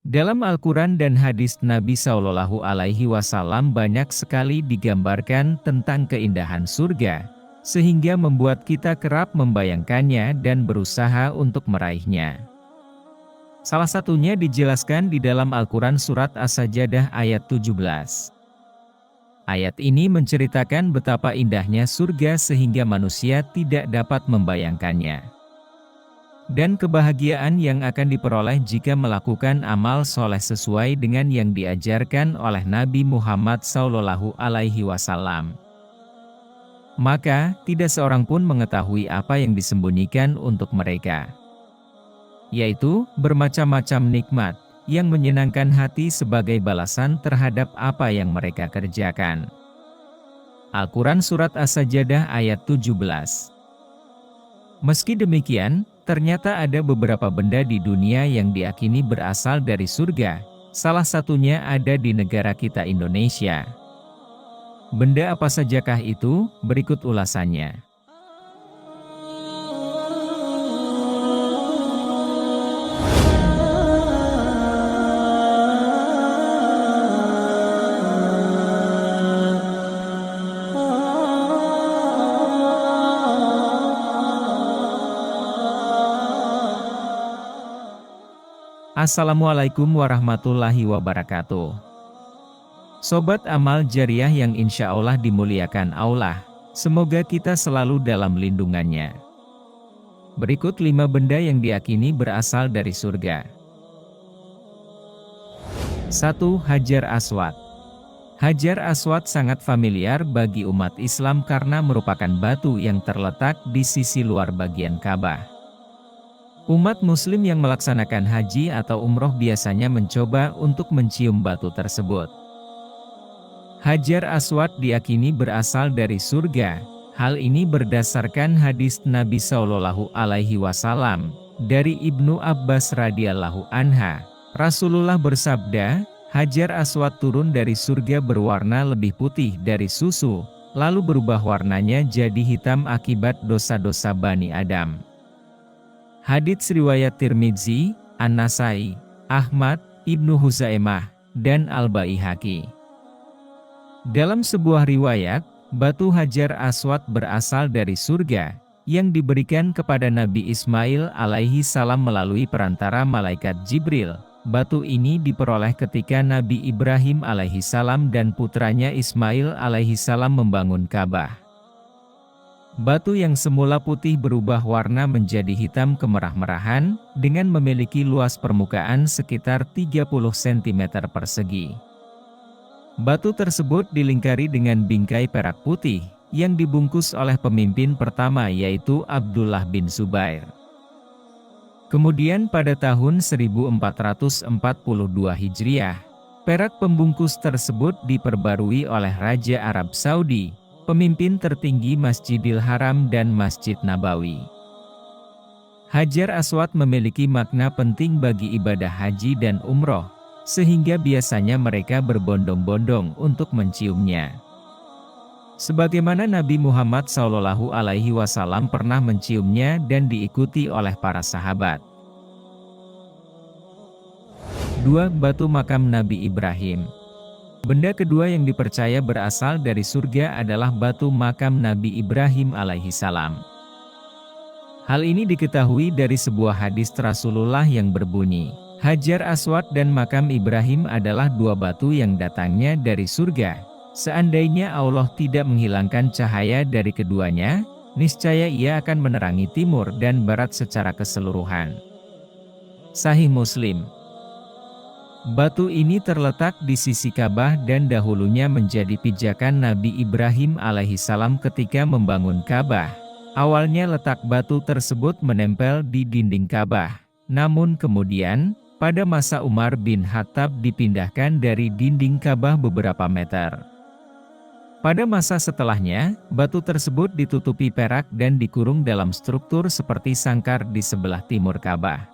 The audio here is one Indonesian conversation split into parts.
Dalam Al-Quran dan hadis Nabi Shallallahu Alaihi Wasallam banyak sekali digambarkan tentang keindahan surga, sehingga membuat kita kerap membayangkannya dan berusaha untuk meraihnya. Salah satunya dijelaskan di dalam Al-Quran surat As-Sajdah ayat 17. Ayat ini menceritakan betapa indahnya surga sehingga manusia tidak dapat membayangkannya. Dan kebahagiaan yang akan diperoleh jika melakukan amal soleh sesuai dengan yang diajarkan oleh Nabi Muhammad SAW. Maka, tidak seorang pun mengetahui apa yang disembunyikan untuk mereka, yaitu bermacam-macam nikmat yang menyenangkan hati sebagai balasan terhadap apa yang mereka kerjakan. Al-Quran Surat As-Sajdah ayat 17. Meski demikian, ternyata ada beberapa benda di dunia yang diyakini berasal dari surga, salah satunya ada di negara kita Indonesia. Benda apa sajakah itu? Berikut ulasannya. Assalamualaikum warahmatullahi wabarakatuh. Sobat amal jariah yang insya Allah dimuliakan Allah, semoga kita selalu dalam lindungannya. Berikut 5 benda yang diyakini berasal dari surga. 1. Hajar Aswad. Hajar Aswad sangat familiar bagi umat Islam karena merupakan batu yang terletak di sisi luar bagian Ka'bah. Umat muslim yang melaksanakan haji atau umroh biasanya mencoba untuk mencium batu tersebut. Hajar Aswad diyakini berasal dari surga. Hal ini berdasarkan hadis Nabi Shallallahu Alaihi Wasallam dari Ibnu Abbas radhiyallahu anha. Rasulullah bersabda, Hajar Aswad turun dari surga berwarna lebih putih dari susu, lalu berubah warnanya jadi hitam akibat dosa-dosa Bani Adam. Hadits riwayat Tirmidzi, An-Nasai, Ahmad, Ibnu Huzaimah, dan Al-Baihaqi. Dalam sebuah riwayat, batu Hajar Aswad berasal dari surga, yang diberikan kepada Nabi Ismail alaihi salam melalui perantara malaikat Jibril. Batu ini diperoleh ketika Nabi Ibrahim alaihi salam dan putranya Ismail alaihi salam membangun Ka'bah. Batu yang semula putih berubah warna menjadi hitam kemerah-merahan, dengan memiliki luas permukaan sekitar 30 cm persegi. Batu tersebut dilingkari dengan bingkai perak putih, yang dibungkus oleh pemimpin pertama yaitu Abdullah bin Zubair. Kemudian pada tahun 1442 Hijriah, perak pembungkus tersebut diperbarui oleh Raja Arab Saudi, pemimpin tertinggi Masjidil Haram dan Masjid Nabawi. Hajar Aswad memiliki makna penting bagi ibadah haji dan umroh, sehingga biasanya mereka berbondong-bondong untuk menciumnya. Sebagaimana Nabi Muhammad SAW pernah menciumnya dan diikuti oleh para sahabat. 2. Batu makam Nabi Ibrahim. Benda kedua yang dipercaya berasal dari surga adalah batu makam Nabi Ibrahim alaihi salam. Hal ini diketahui dari sebuah hadis Rasulullah yang berbunyi, Hajar Aswad dan makam Ibrahim adalah 2 batu yang datangnya dari surga. Seandainya Allah tidak menghilangkan cahaya dari keduanya, niscaya ia akan menerangi timur dan barat secara keseluruhan. Sahih Muslim. Batu ini terletak di sisi Ka'bah dan dahulunya menjadi pijakan Nabi Ibrahim alaihissalam ketika membangun Ka'bah. Awalnya letak batu tersebut menempel di dinding Ka'bah, namun kemudian, pada masa Umar bin Khattab dipindahkan dari dinding Ka'bah beberapa meter. Pada masa setelahnya, batu tersebut ditutupi perak dan dikurung dalam struktur seperti sangkar di sebelah timur Ka'bah.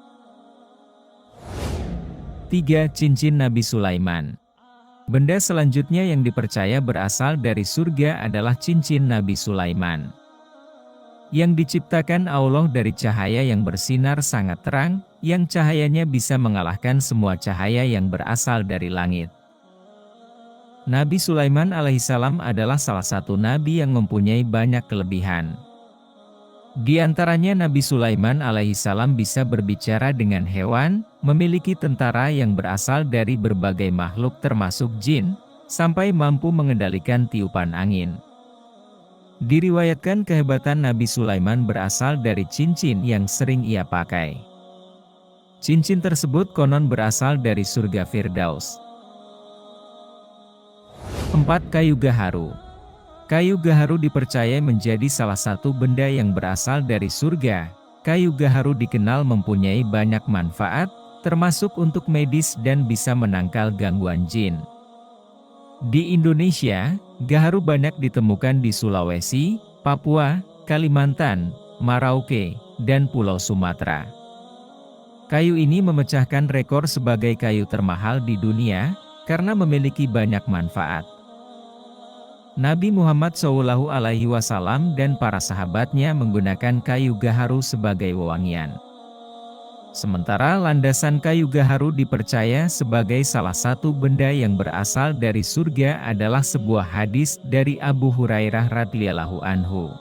3. Cincin Nabi Sulaiman. Benda selanjutnya yang dipercaya berasal dari surga adalah cincin Nabi Sulaiman. yang diciptakan Allah dari cahaya yang bersinar sangat terang, yang cahayanya bisa mengalahkan semua cahaya yang berasal dari langit. Nabi Sulaiman alaihissalam adalah salah satu nabi yang mempunyai banyak kelebihan. Di antaranya Nabi Sulaiman alaihissalam bisa berbicara dengan hewan, memiliki tentara yang berasal dari berbagai makhluk termasuk jin, sampai mampu mengendalikan tiupan angin. Diriwayatkan kehebatan Nabi Sulaiman berasal dari cincin yang sering ia pakai. Cincin tersebut konon berasal dari surga Firdaus. 4. Kayu gaharu. Kayu gaharu dipercaya menjadi salah satu benda yang berasal dari surga. Kayu gaharu dikenal mempunyai banyak manfaat, termasuk untuk medis dan bisa menangkal gangguan jin. Di Indonesia, gaharu banyak ditemukan di Sulawesi, Papua, Kalimantan, Merauke, dan Pulau Sumatera. Kayu ini memecahkan rekor sebagai kayu termahal di dunia, karena memiliki banyak manfaat. Nabi Muhammad SAW dan para sahabatnya menggunakan kayu gaharu sebagai wewangian. Sementara landasan kayu gaharu dipercaya sebagai salah satu benda yang berasal dari surga adalah sebuah hadis dari Abu Hurairah radhiyallahu anhu,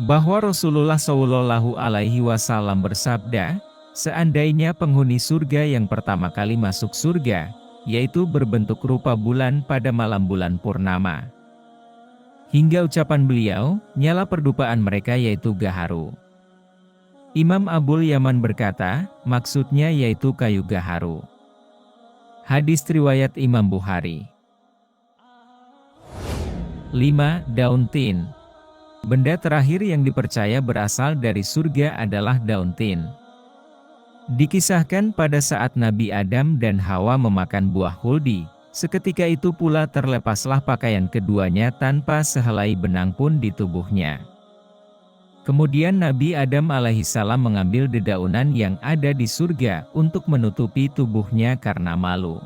bahwa Rasulullah SAW bersabda, seandainya penghuni surga yang pertama kali masuk surga, yaitu berbentuk rupa bulan pada malam bulan purnama, hingga ucapan beliau, nyala perdupaan mereka yaitu gaharu. Imam Abul Yaman berkata, maksudnya yaitu kayu gaharu. Hadis riwayat Imam Bukhari. 5. Daun tin. Benda terakhir yang dipercaya berasal dari surga adalah daun tin. Dikisahkan pada saat Nabi Adam dan Hawa memakan buah khuldi, seketika itu pula terlepaslah pakaian keduanya tanpa sehelai benang pun di tubuhnya. Kemudian Nabi Adam alaihissalam mengambil dedaunan yang ada di surga untuk menutupi tubuhnya karena malu.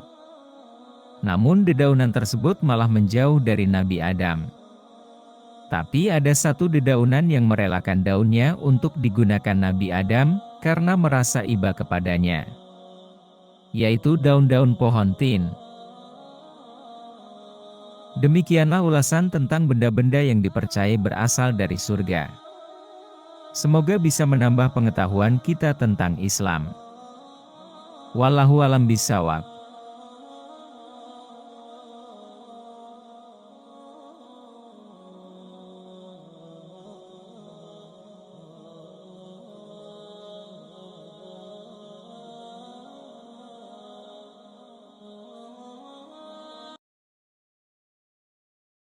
Namun dedaunan tersebut malah menjauh dari Nabi Adam. Tapi ada satu dedaunan yang merelakan daunnya untuk digunakan Nabi Adam karena merasa iba kepadanya, yaitu daun-daun pohon tin. Demikianlah ulasan tentang benda-benda yang dipercaya berasal dari surga. Semoga bisa menambah pengetahuan kita tentang Islam. Wallahu a'lam bishawab.